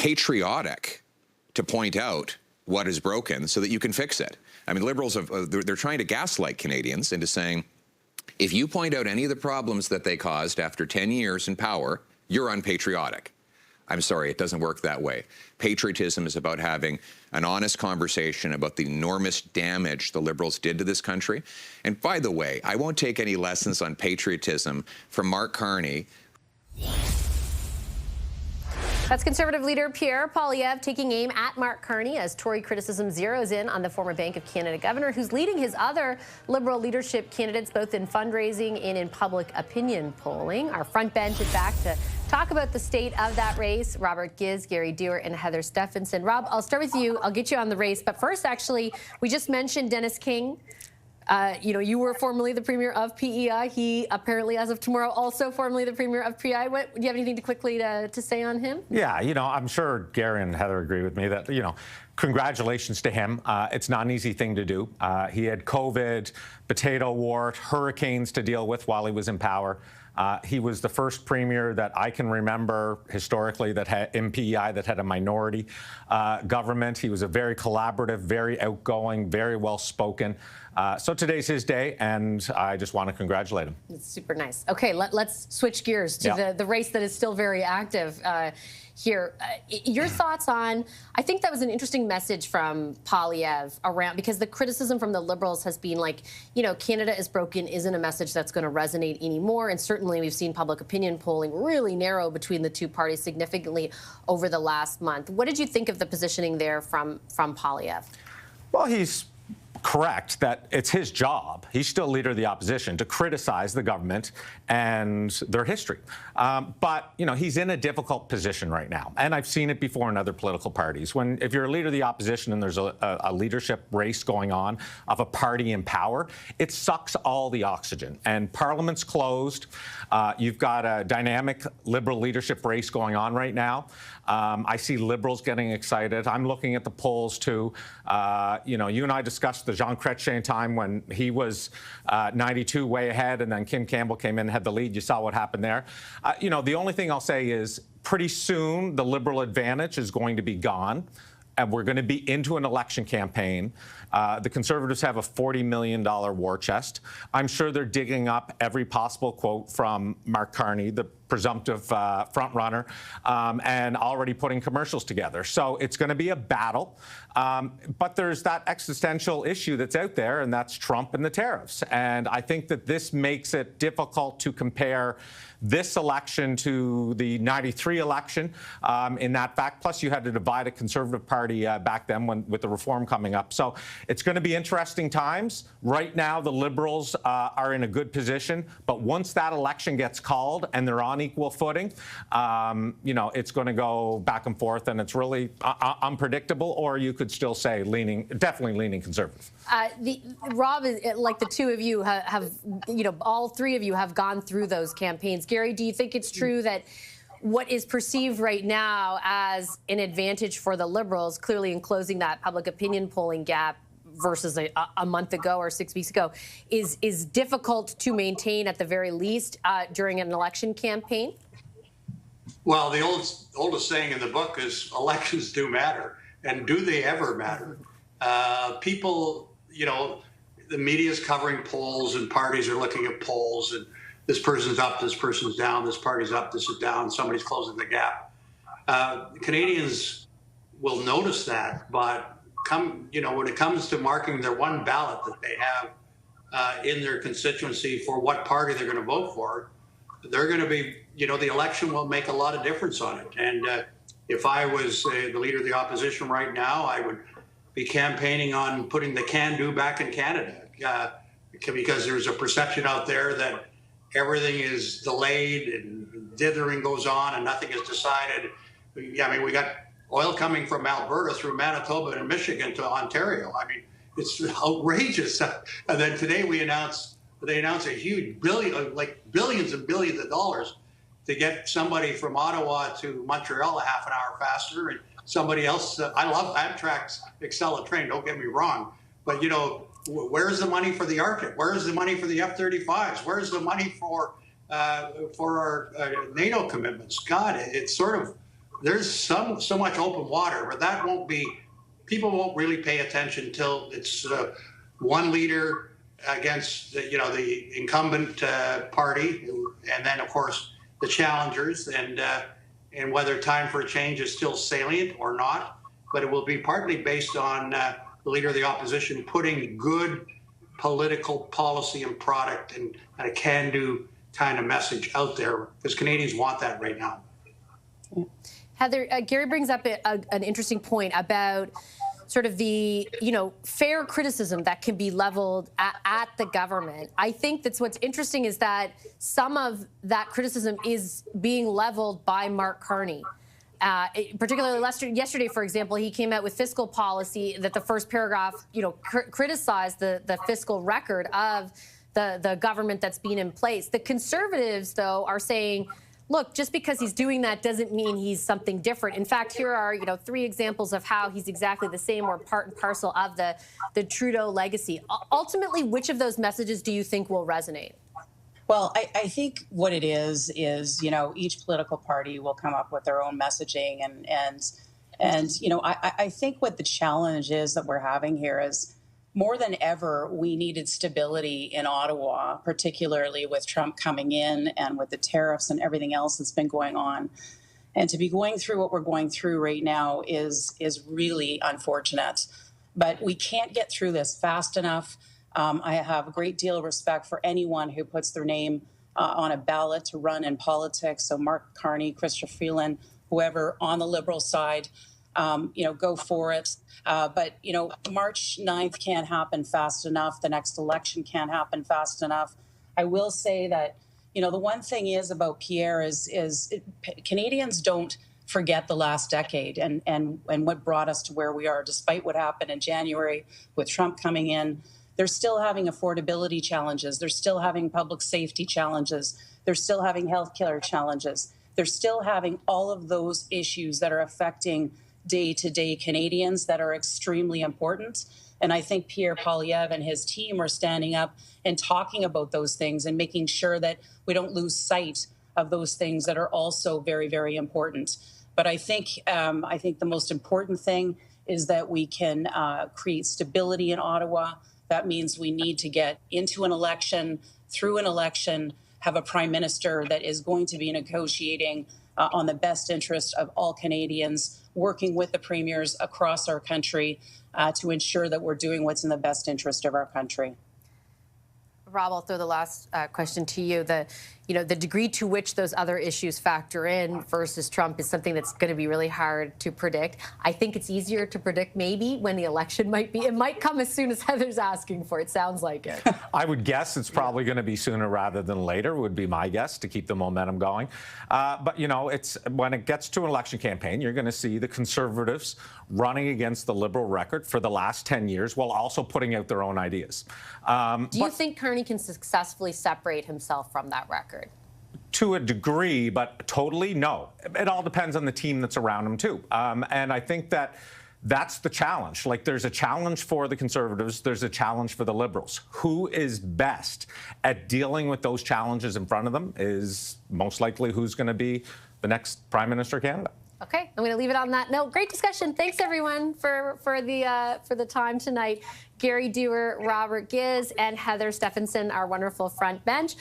patriotic to point out what is broken so that you can fix it. I mean, Liberals, they're trying to gaslight Canadians into saying, if you point out any of the problems that they caused after 10 years in power, you're unpatriotic. I'm sorry, it doesn't work that way. Patriotism is about having an honest conversation about the enormous damage the Liberals did to this country. And by the way, I won't take any lessons on patriotism from Mark Carney. That's Conservative Leader Pierre Poilievre taking aim at Mark Carney as Tory criticism zeroes in on the former Bank of Canada governor, who's leading his other Liberal leadership candidates both in fundraising and in public opinion polling. Our front bench is back to talk about the state of that race. Robert Giz, Gary Dewar, and Heather Stephenson. Rob, I'll start with you. I'll get you on the race. But first, actually, we just mentioned Dennis King. You were formerly the Premier of PEI. He apparently, as of tomorrow, also formerly the Premier of PEI. Do you have anything to say on him? Yeah, I'm sure Gary and Heather agree with me that, congratulations to him. It's not an easy thing to do. He had COVID, potato wart, hurricanes to deal with while he was in power. He was the first premier that I can remember historically that had in PEI that had a minority government. He was a very collaborative, very outgoing, very well-spoken. So today's his day, and I just want to congratulate him. It's super nice. Okay, let's switch gears to the race that is still very active here. Your thoughts on, I think that was an interesting message from Poilievre around, because the criticism from the Liberals has been like, Canada is broken isn't a message that's going to resonate anymore. And certainly we've seen public opinion polling really narrow between the two parties significantly over the last month. What did you think of the positioning there from Poilievre? Well, he's correct that it's his job. He's still leader of the opposition to criticize the government and their history. But, he's in a difficult position right now. And I've seen it before in other political parties. If you're a leader of the opposition and there's a leadership race going on of a party in power, it sucks all the oxygen. And Parliament's closed. You've got a dynamic Liberal leadership race going on right now. I see Liberals getting excited. I'm looking at the polls, too. You and I discussed the Jean Chrétien time when he was 92 way ahead, and then Kim Campbell came in and had the lead. You saw what happened there. The only thing I'll say is pretty soon the Liberal advantage is going to be gone, and we're going to be into an election campaign. The Conservatives have a $40 million war chest. I'm sure they're digging up every possible quote from Mark Carney, the presumptive front runner, and already putting commercials together. So it's going to be a battle. But there's that existential issue that's out there, and that's Trump and the tariffs. And I think that this makes it difficult to compare this election to the '93 election in that fact. Plus, you had to divide a Conservative Party back then with the reform coming up. So it's going to be interesting times. Right now, the Liberals are in a good position. But once that election gets called and they're on equal footing, it's going to go back and forth, and it's really unpredictable. Or you could still say definitely leaning Conservative. Rob, like the two of you have, all three of you have gone through those campaigns. Gary, do you think it's true that what is perceived right now as an advantage for the Liberals, clearly in closing that public opinion polling gap versus a month ago or 6 weeks ago, is difficult to maintain at the very least during an election campaign? Well, the oldest saying in the book is elections do matter. And do they ever matter? People, the media is covering polls and parties are looking at polls, and this person's up, this person's down, this party's up, this is down, somebody's closing the gap. Canadians will notice that, but when it comes to marking their one ballot that they have in their constituency for what party they're going to vote for, they're going to be, the election will make a lot of difference on it. And if I was the leader of the opposition right now, I would be campaigning on putting the can-do back in Canada, because there's a perception out there that everything is delayed and dithering goes on and nothing is decided. We got oil coming from Alberta through Manitoba and Michigan to Ontario. It's outrageous. And then today they announced a huge billions and billions of dollars to get somebody from Ottawa to Montreal a half an hour faster, and somebody else. I love Amtrak's Excella train, don't get me wrong, but where's the money for the Arctic? Where's the money for the F-35s? Where's the money for our NATO commitments? God, it's sort of there's so much open water, but that won't be, people won't really pay attention until it's one leader against the incumbent party, and then of course the challengers, and whether time for a change is still salient or not. But it will be partly based on the leader of the opposition putting good political policy and product and a can-do kind of message out there, because Canadians want that right now. Heather, Gary brings up an interesting point about sort of the, fair criticism that can be leveled at the government. I think that's what's interesting is that some of that criticism is being leveled by Mark Carney. Particularly yesterday, for example, he came out with fiscal policy that the first paragraph, criticized the fiscal record of the government that's been in place. The Conservatives, though, are saying, look, just because he's doing that doesn't mean he's something different. In fact, here are, 3 examples of how he's exactly the same or part and parcel of the Trudeau legacy. Ultimately, which of those messages do you think will resonate? Well, I think what it is, each political party will come up with their own messaging. And I think what the challenge is that we're having here is more than ever, we needed stability in Ottawa, particularly with Trump coming in and with the tariffs and everything else that's been going on. And to be going through what we're going through right now is really unfortunate. But we can't get through this fast enough. I have a great deal of respect for anyone who puts their name on a ballot to run in politics. So Mark Carney, Christopher Freeland, whoever on the Liberal side, go for it. But March 9th can't happen fast enough. The next election can't happen fast enough. I will say that, the one thing is about Pierre is Canadians don't forget the last decade and what brought us to where we are, despite what happened in January with Trump coming in. They're still having affordability challenges. They're still having public safety challenges. They're still having healthcare challenges. They're still having all of those issues that are affecting day-to-day Canadians that are extremely important. And I think Pierre Poilievre and his team are standing up and talking about those things and making sure that we don't lose sight of those things that are also very, very important. But I think the most important thing is that we can create stability in Ottawa. That means we need to get into an election, through an election, have a prime minister that is going to be negotiating on the best interest of all Canadians, working with the premiers across our country to ensure that we're doing what's in the best interest of our country. Rob, I'll throw the last question to you. The degree to which those other issues factor in versus Trump is something that's going to be really hard to predict. I think it's easier to predict maybe when the election might be. It might come as soon as Heather's asking for it. Sounds like it. I would guess it's probably going to be sooner rather than later, would be my guess, to keep the momentum going. But, it's when it gets to an election campaign, you're going to see the Conservatives running against the Liberal record for the last 10 years while also putting out their own ideas. Do you think Carney can successfully separate himself from that record? To a degree, but totally no. It all depends on the team that's around him, too. And I think that's the challenge. Like, there's a challenge for the Conservatives. There's a challenge for the Liberals. Who is best at dealing with those challenges in front of them is most likely who's going to be the next Prime Minister of Canada. Okay, I'm going to leave it on that note. Great discussion. Thanks, everyone, for the time tonight. Gary Dewar, Robert Giz, and Heather Stephenson, our wonderful front bench.